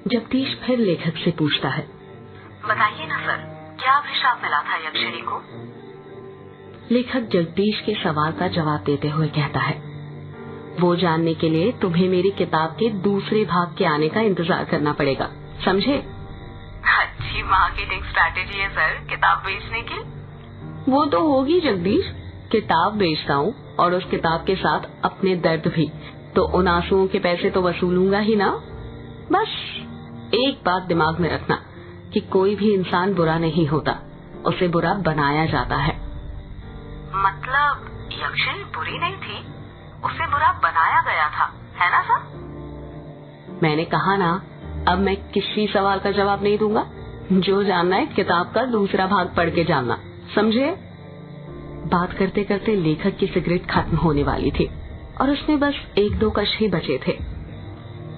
जगदीश फिर लेखक से पूछता है, बताइए ना सर, क्या अभिशाप मिला था यक्षिणी को? लेखक जगदीश के सवाल का जवाब देते हुए कहता है, वो जानने के लिए तुम्हें मेरी किताब के दूसरे भाग के आने का इंतजार करना पड़ेगा, समझे? अच्छी मार्केटिंग स्ट्रैटेजी है सर, किताब बेचने की। वो तो होगी जगदीश, किताब बेचता हूँ और उस किताब के साथ अपने दर्द भी, तो उन आंसुओं के पैसे तो वसूलूंगा ही ना। बस एक बात दिमाग में रखना कि कोई भी इंसान बुरा नहीं होता, उसे बुरा बनाया जाता है। मतलब यक्षिणी बुरी नहीं थी, उसे बुरा बनाया गया था, है ना सर? मैंने कहा ना, अब मैं किसी सवाल का जवाब नहीं दूंगा। जो जानना है किताब का दूसरा भाग पढ़ के जानना, समझे? बात करते करते लेखक की सिगरेट खत्म होने वाली थी और उसमें बस 1-2 कश ही बचे थे।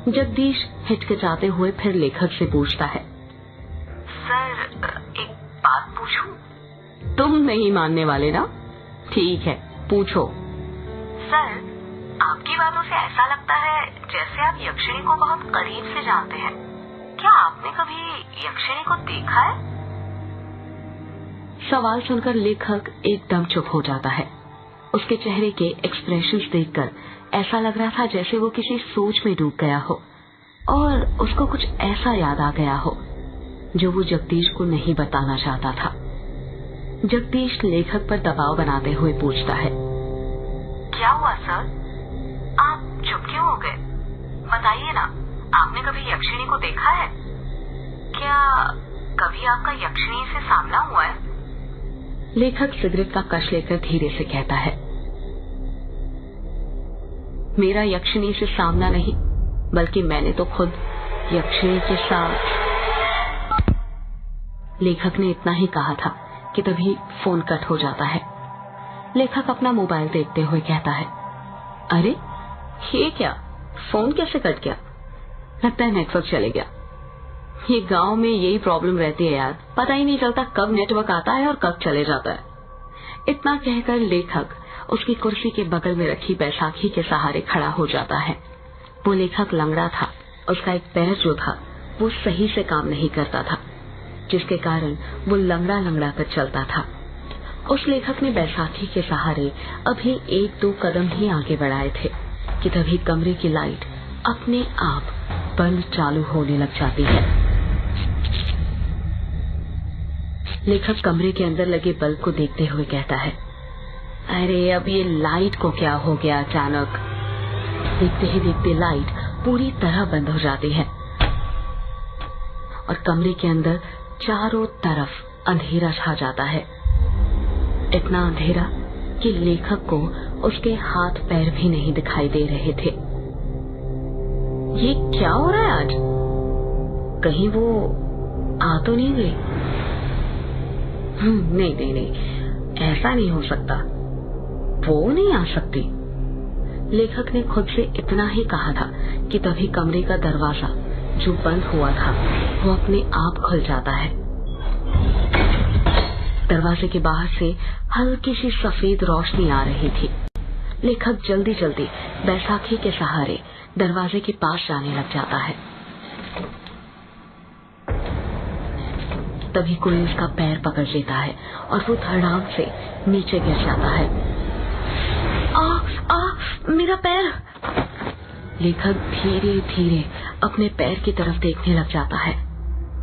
जगदीश हिचकिचाते हुए फिर लेखक से पूछता है, सर एक बात पूछूं? तुम नहीं मानने वाले ना? ठीक है, पूछो। सर, आपकी बातों से ऐसा लगता है जैसे आप यक्षिणी को बहुत करीब से जानते हैं। क्या आपने कभी यक्षिणी को देखा है? सवाल सुनकर लेखक एकदम चुप हो जाता है। उसके चेहरे के एक्सप्रेशंस देखकर ऐसा लग रहा था जैसे वो किसी सोच में डूब गया हो और उसको कुछ ऐसा याद आ गया हो जो वो जगदीश को नहीं बताना चाहता था। जगदीश लेखक पर दबाव बनाते हुए पूछता है, क्या हुआ सर? आप चुप क्यों हो गए? बताइए ना, आपने कभी यक्षिणी को देखा है? क्या कभी आपका यक्षिणी से सामना हुआ है? लेखक सिगरेट का कश लेकर धीरे से कहता है, मेरा यक्षिणी से सामना नहीं, बल्कि मैंने तो खुद यक्षिणी के साथ। लेखक ने इतना ही कहा था कि तभी फोन कट हो जाता है। लेखक अपना मोबाइल देखते हुए कहता है, अरे ये क्या, फोन कैसे कट गया? लगता है नेटवर्क चले गया। ये गांव में यही प्रॉब्लम रहती है यार, पता ही नहीं चलता कब नेटवर्क आता है और कब चले जाता है। इतना कहकर लेखक उसकी कुर्सी के बगल में रखी बैसाखी के सहारे खड़ा हो जाता है। वो लेखक लंगड़ा था, उसका एक पैर जो था वो सही से काम नहीं करता था, जिसके कारण वो लंगड़ा लंगड़ा कर चलता था। उस लेखक ने बैसाखी के सहारे अभी 1-2 कदम ही आगे बढ़ाए थे कि तभी कमरे की लाइट अपने आप बल्ब चालू होने लग जाती है। लेखक कमरे के अंदर लगे बल्ब को देखते हुए कहता है, अरे अब ये लाइट को क्या हो गया अचानक? देखते ही देखते लाइट पूरी तरह बंद हो जाती है और कमरे के अंदर चारों तरफ अंधेरा छा जाता है। इतना अंधेरा कि लेखक को उसके हाथ पैर भी नहीं दिखाई दे रहे थे। ये क्या हो रहा है आज? कहीं वो आ तो नहीं गई? नहीं, ऐसा नहीं हो सकता, वो नहीं आ सकती। लेखक ने खुद से इतना ही कहा था कि तभी कमरे का दरवाजा जो बंद हुआ था वो अपने आप खुल जाता है। दरवाजे के बाहर से हल्की सी सफेद रोशनी आ रही थी। लेखक जल्दी जल्दी बैसाखी के सहारे दरवाजे के पास जाने लग जाता है। तभी कोई उसका पैर पकड़ लेता है और वो धड़ाम से नीचे गिर जाता है। मेरा पैर! लेखक धीरे धीरे अपने पैर की तरफ देखने लग जाता है,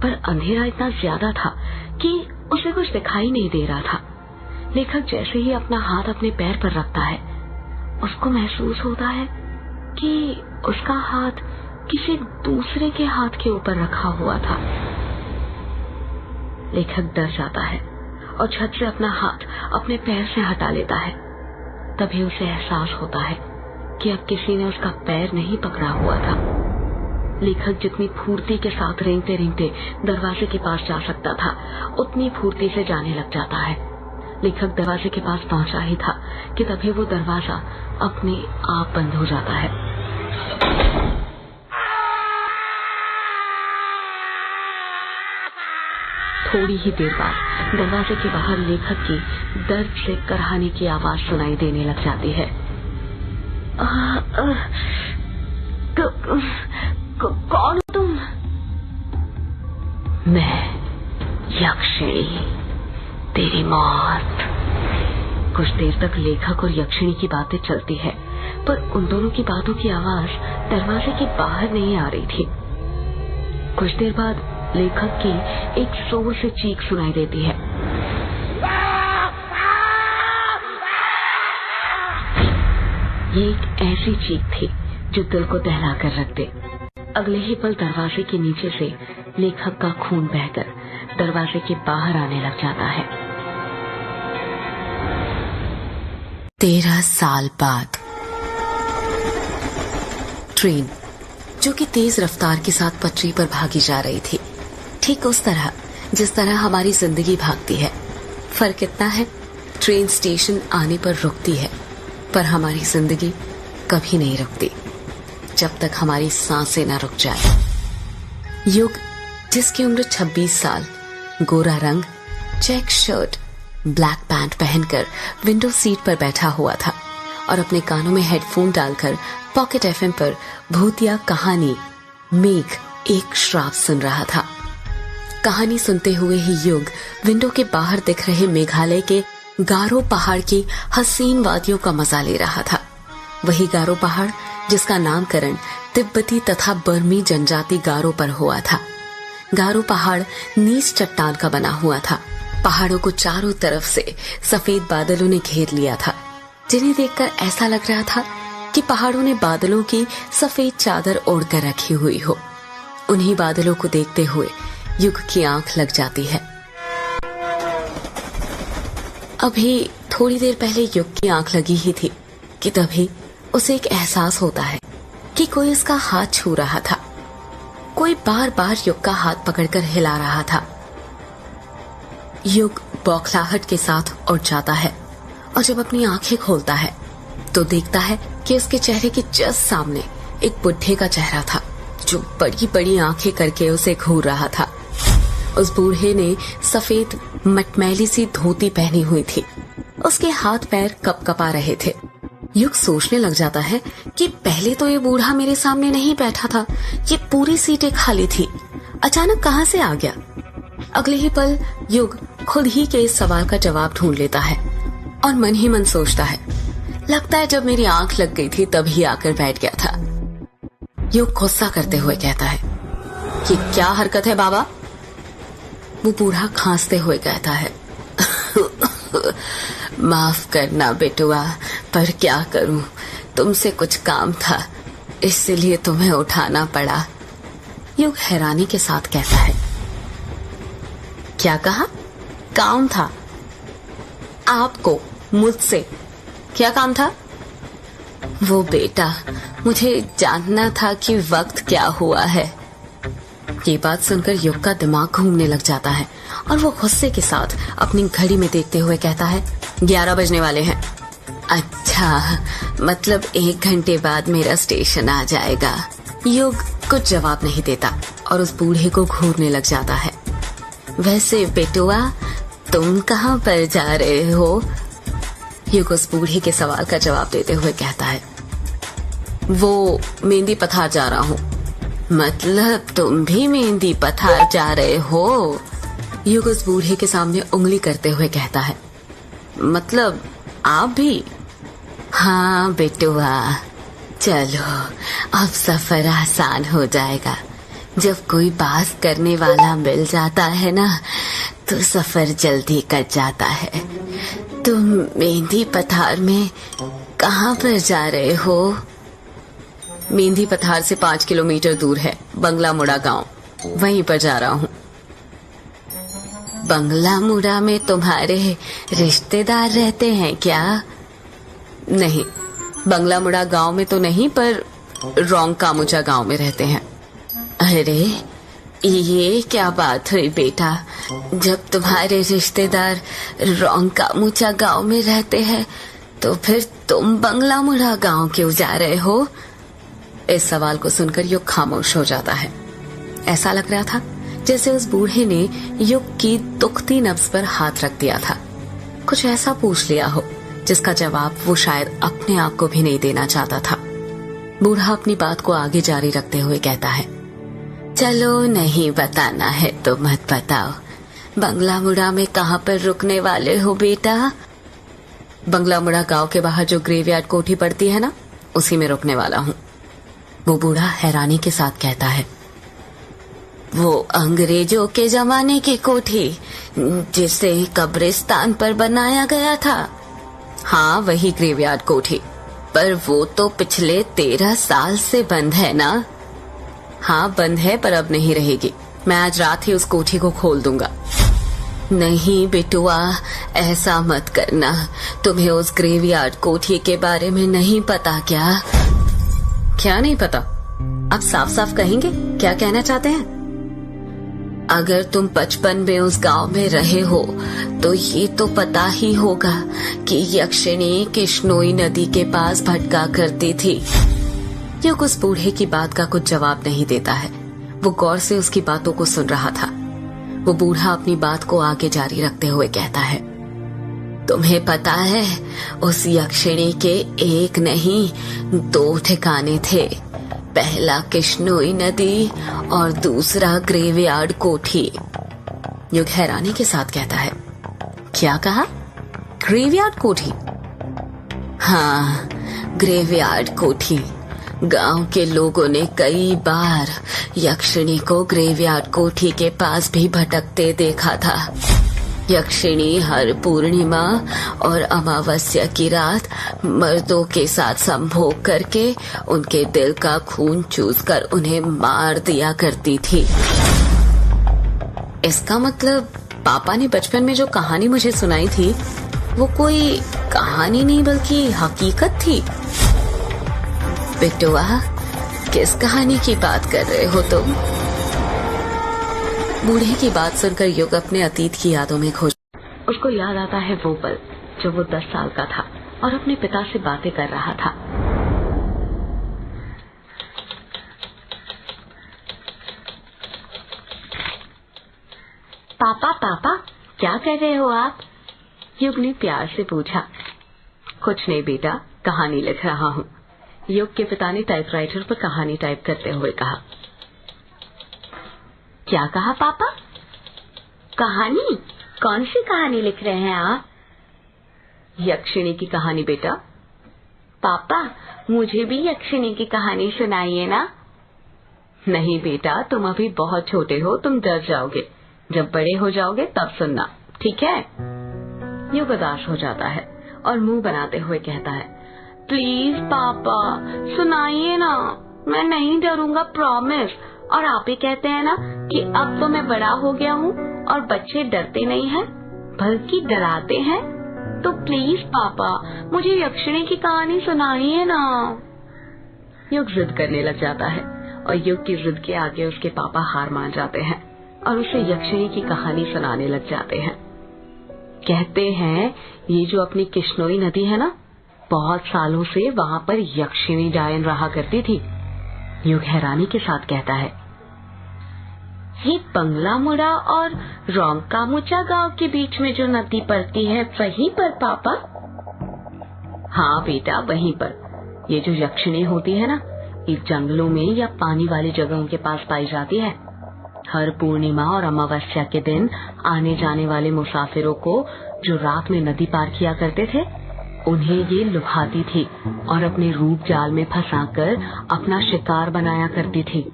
पर अंधेरा इतना ज्यादा था कि उसे कुछ दिखाई नहीं दे रहा था। लेखक जैसे ही अपना हाथ अपने पैर पर रखता है, उसको महसूस होता है कि उसका हाथ किसी दूसरे के हाथ के ऊपर रखा हुआ था। लेखक डर जाता है और झट से अपना हाथ अपने पैर से हटा लेता है। तभी उसे एहसास होता है कि अब किसी ने उसका पैर नहीं पकड़ा हुआ था। लेखक जितनी फुर्ती के साथ रेंगते रेंगते दरवाजे के पास जा सकता था, उतनी फुर्ती से जाने लग जाता है। लेखक दरवाजे के पास पहुंचा ही था कि तभी वो दरवाजा अपने आप बंद हो जाता है। थोड़ी ही देर बाद दरवाजे के बाहर लेखक की दर्द से कराहने की आवाज सुनाई देने लग जाती है। कौन तुम? मैं यक्षिणी, तेरी मौत। कुछ देर तक लेखक और यक्षिणी की बातें चलती है, पर उन दोनों की बातों की आवाज दरवाजे के बाहर नहीं आ रही थी। कुछ देर बाद लेखक की एक जोर से चीख सुनाई देती है। ये एक ऐसी चीख थी जो दिल को दहला कर रख दे। अगले ही पल दरवाजे के नीचे से लेखक का खून बहकर दरवाजे के बाहर आने लग जाता है। 13 साल बाद ट्रेन जो कि तेज रफ्तार के साथ पटरी पर भागी जा रही थी, ठीक उस तरह जिस तरह हमारी जिंदगी भागती है। फर्क इतना है, ट्रेन स्टेशन आने पर रुकती है, पर हमारी जिंदगी कभी नहीं रुकती जब तक हमारी सांसें न रुक जाए। युग, जिसकी उम्र 26 साल, गोरा रंग, चेक शर्ट, ब्लैक पैंट पहनकर विंडो सीट पर बैठा हुआ था और अपने कानों में हेडफोन डालकर पॉकेट एफएम पर भूतिया कहानी मेघ एक श्राप सुन रहा था। कहानी सुनते हुए ही युग विंडो के बाहर दिख रहे मेघालय के गारो पहाड़ की हसीन वादियों का मजा ले रहा था। वही गारो पहाड़ जिसका नामकरण तिब्बती तथा बर्मी जनजाति गारो पर हुआ था। गारो पहाड़ नीच चट्टान का बना हुआ था। पहाड़ों को चारों तरफ से सफेद बादलों ने घेर लिया था, जिन्हें देखकर ऐसा लग रहा था कि पहाड़ों ने बादलों की सफेद चादर ओढ़कर रखी हुई हो। उन्हीं बादलों को देखते हुए युग की आंख लग जाती है। अभी थोड़ी देर पहले युग की आंख लगी ही थी कि तभी उसे एक एहसास होता है कि कोई उसका हाथ छू रहा था। कोई बार बार युग का हाथ पकड़कर हिला रहा था। युग बौखलाहट के साथ उठ जाता है और जब अपनी आंखें खोलता है तो देखता है कि उसके चेहरे के जस्ट सामने एक बुढ़े का चेहरा था जो बड़ी बड़ी आंखें करके उसे घूर रहा था। उस बूढ़े ने सफेद मटमैली सी धोती पहनी हुई थी। उसके हाथ पैर कपकपा रहे थे। युग सोचने लग जाता है कि पहले तो ये बूढ़ा मेरे सामने नहीं बैठा था, ये पूरी सीटें खाली थी, अचानक कहां से आ गया। अगले ही पल युग खुद ही के इस सवाल का जवाब ढूंढ लेता है और मन ही मन सोचता है, लगता है जब मेरी आंख लग गई थी तभी आकर बैठ गया था। युग गुस्सा करते हुए कहता है, ये क्या हरकत है बाबा? वो बूढ़ा खांसते हुए कहता है, माफ करना बेटुआ, पर क्या करूं, तुमसे कुछ काम था इसलिए तुम्हें उठाना पड़ा। युग हैरानी के साथ कहता है, क्या कहा? काम था? आपको मुझसे क्या काम था? वो बेटा, मुझे जानना था कि वक्त क्या हुआ है। ये बात सुनकर युग का दिमाग घूमने लग जाता है और वो गुस्से के साथ अपनी घड़ी में देखते हुए कहता है, 11 बजने वाले हैं। अच्छा, मतलब 1 घंटे बाद मेरा स्टेशन आ जाएगा। युग कुछ जवाब नहीं देता और उस बूढ़े को घूरने लग जाता है। वैसे बेटुआ, तुम कहाँ पर जा रहे हो? युग उस बूढ़े के सवाल का जवाब देते हुए कहता है, वो मेहंदी पथार जा रहा हूँ। मतलब तुम भी मेहंदी पथार जा रहे हो? युग उस बूढ़े के सामने उंगली करते हुए कहता है, मतलब आप भी? हाँ बेटुआ, चलो अब सफर आसान हो जाएगा। जब कोई बात करने वाला मिल जाता है ना तो सफर जल्दी कट जाता है। तुम मेहंदी पथार में कहाँ पर जा रहे हो? मेहंदी पथार से 5 किलोमीटर दूर है बंगला मुड़ा गांव, वहीं पर जा रहा हूँ। बंगला मुड़ा में तुम्हारे रिश्तेदार रहते हैं क्या? नहीं, बंगला मुड़ा गांव में तो नहीं, पर रोंग कामुचा गांव में रहते हैं। अरे ये क्या बात हुई बेटा, जब तुम्हारे रिश्तेदार रोंग कामुचा गांव में रहते हैं तो फिर तुम बंगला मुड़ा गांव क्यों जा रहे हो? इस सवाल को सुनकर युग खामोश हो जाता है। ऐसा लग रहा था जैसे उस बूढ़े ने युग की दुखती नब्ज पर हाथ रख दिया था, कुछ ऐसा पूछ लिया हो जिसका जवाब वो शायद अपने आप को भी नहीं देना चाहता था। बूढ़ा अपनी बात को आगे जारी रखते हुए कहता है, चलो नहीं बताना है तो मत बताओ। बंगला मुड़ा में कहाँ पर रुकने वाले हो बेटा? बंगला मुड़ा गांव के बाहर जो ग्रेवयार्ड कोठी पड़ती है ना, उसी में रुकने वाला हूँ। वो बूढ़ा हैरानी के साथ कहता है। वो अंग्रेजों के जमाने की कोठी जिसे कब्रिस्तान पर बनाया गया था? हाँ, वही ग्रेवयार्ड कोठी। पर वो तो पिछले 13 साल से बंद है ना? हाँ बंद है, पर अब नहीं रहेगी। मैं आज रात ही उस कोठी को खोल दूंगा। नहीं बिटुआ, ऐसा मत करना। तुम्हें उस ग्रेवयार्ड कोठी के बारे में नहीं पता क्या? क्या नहीं पता? आप साफ साफ कहेंगे, क्या कहना चाहते हैं? अगर तुम बचपन में उस गांव में रहे हो तो ये तो पता ही होगा कि यक्षिणी किश्नोई नदी के पास भटका करती थी। युग उस बूढ़े की बात का कुछ जवाब नहीं देता है। वो गौर से उसकी बातों को सुन रहा था। वो बूढ़ा अपनी बात को आगे जारी रखते हुए कहता है। तुम्हें पता है, उस यक्षिणी के एक नहीं 2 ठिकाने थे। पहला किश्नोई नदी और दूसरा ग्रेवयार्ड कोठी। युग हैरानी के साथ कहता है। क्या कहा? ग्रेवयार्ड कोठी? हाँ, ग्रेवयार्ड कोठी। गांव के लोगों ने कई बार यक्षिणी को ग्रेवयार्ड कोठी के पास भी भटकते देखा था। यक्षिणी हर पूर्णिमा और अमावस्या की रात मर्दों के साथ संभोग करके उनके दिल का खून चूसकर उन्हें मार दिया करती थी। इसका मतलब पापा ने बचपन में जो कहानी मुझे सुनाई थी वो कोई कहानी नहीं बल्कि हकीकत थी। बिटुआ, किस कहानी की बात कर रहे हो तुम? बूढ़े की बात सुनकर युग अपने अतीत की यादों में खो। उसको याद आता है वो पल जब वो 10 साल का था और अपने पिता से बातें कर रहा था। पापा पापा, क्या कर रहे हो आप? युग ने प्यार से पूछा। कुछ नहीं बेटा, कहानी लिख रहा हूँ। युग के पिता ने टाइपराइटर पर कहानी टाइप करते हुए कहा। क्या कहा पापा? कहानी? कौन सी कहानी लिख रहे हैं आप? यक्षिणी की कहानी बेटा। पापा, मुझे भी यक्षिणी की कहानी सुनाइए ना। नहीं बेटा, तुम अभी बहुत छोटे हो, तुम डर जाओगे। जब बड़े हो जाओगे तब सुनना, ठीक है? युग उदास हो जाता है और मुंह बनाते हुए कहता है। प्लीज पापा, सुनाइए ना। मैं नहीं डरूंगा, प्रॉमिस। और आप ही कहते हैं ना कि अब तो मैं बड़ा हो गया हूँ और बच्चे डरते नहीं हैं बल्कि डराते हैं। तो प्लीज पापा, मुझे यक्षिणी की कहानी सुनाइए ना। युग जिद करने लग जाता है और युग की जिद के आगे उसके पापा हार मान जाते हैं और उसे यक्षिणी की कहानी सुनाने लग जाते हैं। कहते हैं ये जो अपनी किश्नोई नदी है ना, बहुत सालों से वहां पर यक्षिणी डायन रहा करती थी। युग हैरानी के साथ कहता है। ये बंगला मुड़ा और रोंकामुचा गांव के बीच में जो नदी पड़ती है वहीं पर पापा? हाँ बेटा, वहीं पर। ये जो यक्षिणी होती है ना, ये जंगलों में या पानी वाली जगहों के पास पाई जाती है। हर पूर्णिमा और अमावस्या के दिन आने जाने वाले मुसाफिरों को जो रात में नदी पार किया करते थे, उन्हें ये लुभाती थी और अपने रूप जाल में फंसाकर अपना शिकार बनाया करती थी।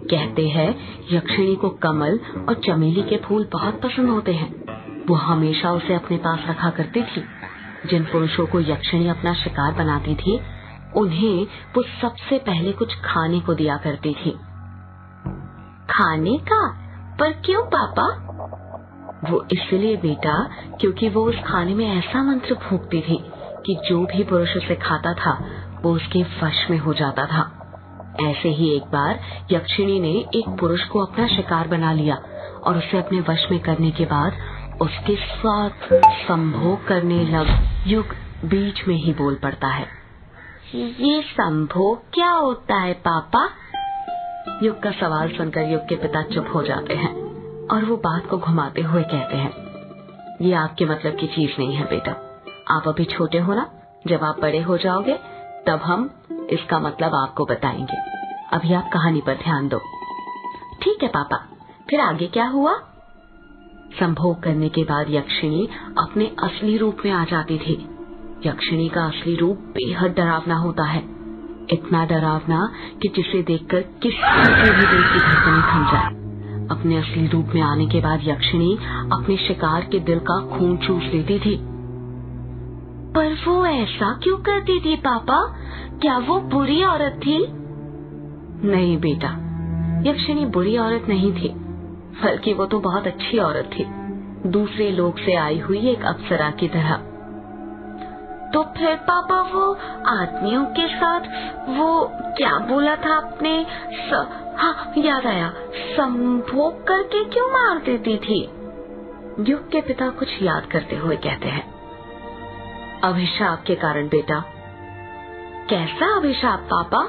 कहते हैं यक्षिणी को कमल और चमेली के फूल बहुत पसंद होते हैं। वो हमेशा उसे अपने पास रखा करती थी। जिन पुरुषों को यक्षिणी अपना शिकार बनाती थी, उन्हें वो सबसे पहले कुछ खाने को दिया करती थी। खाने का? पर क्यों पापा? वो इसलिए बेटा, क्योंकि वो उस खाने में ऐसा मंत्र फूंकती थी कि जो भी पुरुष उसे खाता था वो उसके वश में हो जाता था। ऐसे ही एक बार यक्षिणी ने एक पुरुष को अपना शिकार बना लिया और उसे अपने वश में करने के बाद उसके साथ संभोग करने लग। युग बीच में ही बोल पड़ता है। ये संभोग क्या होता है पापा? युग का सवाल सुनकर युग के पिता चुप हो जाते हैं और वो बात को घुमाते हुए कहते हैं। ये आपके मतलब की चीज नहीं है बेटा। आप अभी छोटे हो ना, जब आप बड़े हो जाओगे तब हम इसका मतलब आपको बताएंगे। अभी आप कहानी पर ध्यान दो। ठीक है पापा, फिर आगे क्या हुआ? संभोग करने के बाद यक्षिणी अपने असली रूप में आ जाती थी। यक्षिणी का असली रूप बेहद डरावना होता है, इतना डरावना कि जिसे देखकर किसी के भी दिल की धड़कनें थम जाए। अपने असली रूप में आने के बाद यक्षिणी अपने शिकार के दिल का खून चूस लेती थी। पर वो ऐसा क्यों करती थी पापा? क्या वो बुरी औरत थी? नहीं बेटा, यक्षिणी बुरी औरत नहीं थी, बल्कि वो तो बहुत अच्छी औरत थी, दूसरे लोक से आई हुई एक अप्सरा की तरह। तो फिर पापा वो आदमियों के साथ वो क्या बोला था आपने? हाँ याद आया, संभोग करके क्यों मार देती थी? युग के पिता कुछ याद करते हुए कहते हैं, अभिशाप के कारण बेटा। कैसा अभिशाप पापा?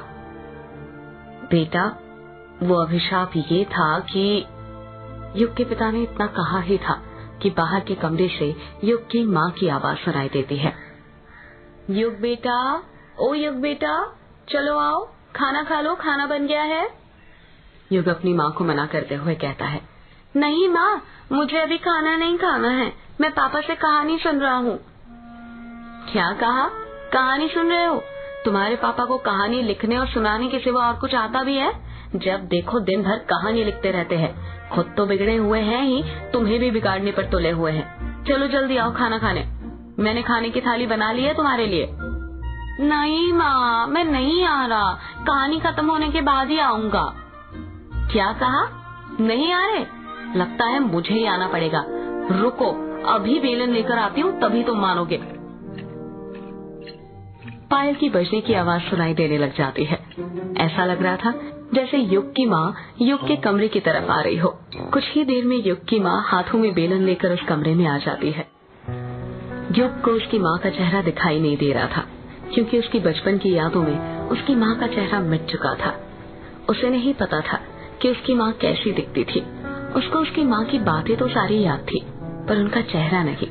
बेटा, वो अभिशाप ये था कि युग के पिता ने इतना कहा ही था कि बाहर के कमरे से युग की माँ की आवाज सुनाई देती है, युग बेटा, ओ युग बेटा, चलो आओ, खाना खा लो, खाना बन गया है। युग अपनी माँ को मना करते हुए कहता है, नहीं माँ, मुझे अभी खाना नहीं खाना है, मैं पापा से कहानी सुन रहा हूँ। क्या कहा? कहानी सुन रहे हो? तुम्हारे पापा को कहानी लिखने और सुनाने के सिवा और कुछ आता भी है? जब देखो दिन भर कहानी लिखते रहते हैं, खुद तो बिगड़े हुए हैं ही, तुम्हें भी बिगाड़ने पर तुले हुए हैं। चलो जल्दी आओ खाना खाने, मैंने खाने की थाली बना ली है तुम्हारे लिए। नहीं माँ, मैं नहीं आ रहा, कहानी खत्म होने के बाद ही आऊंगा। क्या कहा? नहीं आ रहे? लगता है मुझे ही आना पड़ेगा, रुको अभी बेलन लेकर आती हूँ, तभी तुम मानोगे। पायल की बजने की आवाज सुनाई देने लग जाती है। ऐसा लग रहा था जैसे युग की माँ युग के कमरे की तरफ आ रही हो। कुछ ही देर में युग की माँ हाथों में बेलन लेकर उस कमरे में आ जाती है। युग को उसकी माँ का चेहरा दिखाई नहीं दे रहा था, क्योंकि उसकी बचपन की यादों में उसकी माँ का चेहरा मिट चुका था। उसे नहीं पता था कि उसकी माँ कैसी दिखती थी। उसको उसकी माँ की बातें तो सारी याद थी, पर उनका चेहरा नहीं।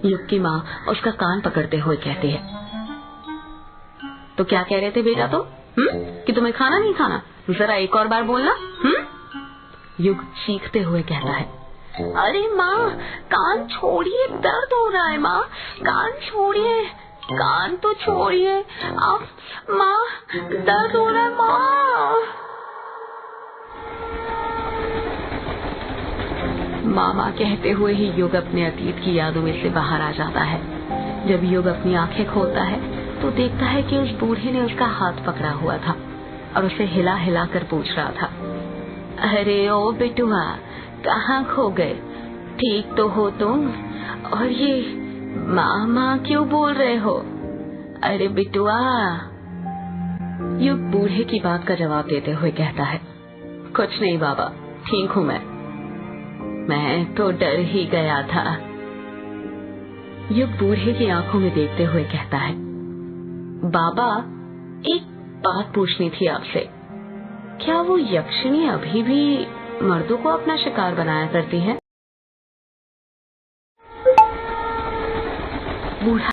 युग की माँ उसका कान पकड़ते हुए कहती है, तो क्या कह रहे थे बेटा तुम? कि तुम्हें खाना नहीं खाना? जरा एक और बार बोलना। युग चीखते हुए कहता है, अरे माँ, कान छोड़िए, दर्द हो रहा है माँ, कान छोड़िए, कान तो छोड़िए, अब माँ दर्द हो रहा है माँ। मामा कहते हुए ही युग अपने अतीत की यादों में से बाहर आ जाता है। जब युग अपनी आंखें खोलता है तो देखता है कि उस बूढ़े ने उसका हाथ पकड़ा हुआ था और उसे हिला हिला कर पूछ रहा था, अरे ओ बिटुआ, कहाँ खो गए? ठीक तो हो तुम? और ये माँ माँ क्यों बोल रहे हो? अरे बिटुआ। युग बूढ़े की बात का जवाब देते हुए कहता है, कुछ नहीं बाबा, ठीक हूँ मैं तो डर ही गया था। युग बूढ़े की आंखों में देखते हुए कहता है, बाबा, एक बात पूछनी थी आपसे, क्या वो यक्षिणी अभी भी मर्दों को अपना शिकार बनाया करती है? बूढ़ा